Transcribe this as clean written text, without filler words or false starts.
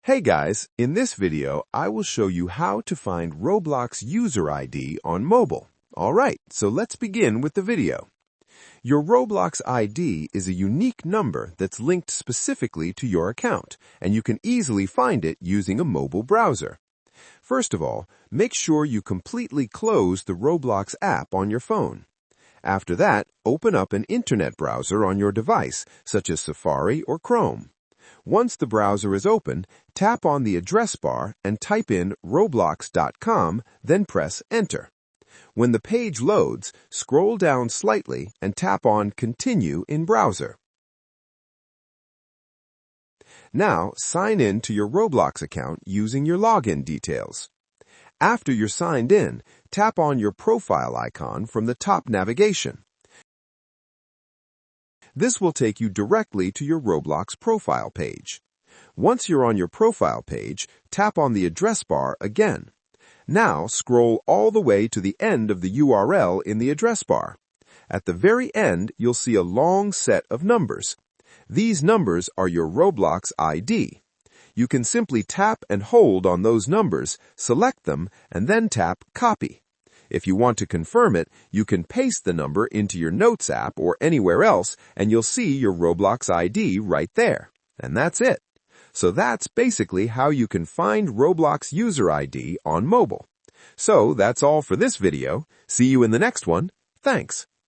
Hey guys, in this video, I will show you how to find Roblox user ID on mobile. Alright, so let's begin with the video. Your Roblox ID is a unique number that's linked specifically to your account, and you can easily find it using a mobile browser. First of all, make sure you completely close the Roblox app on your phone. After that, open up an internet browser on your device, such as Safari or Chrome. Once the browser is open, tap on the address bar and type in roblox.com, then press Enter. When the page loads, scroll down slightly and tap on Continue in Browser. Now, sign in to your Roblox account using your login details. After you're signed in, tap on your profile icon from the top navigation. This will take you directly to your Roblox profile page. Once you're on your profile page, tap on the address bar again. Now scroll all the way to the end of the URL in the address bar. At the very end, you'll see a long set of numbers. These numbers are your Roblox ID. You can simply tap and hold on those numbers, select them, and then tap Copy. If you want to confirm it, you can paste the number into your Notes app or anywhere else, and you'll see your Roblox ID right there. And that's it. So that's basically how you can find Roblox user ID on mobile. So that's all for this video. See you in the next one. Thanks.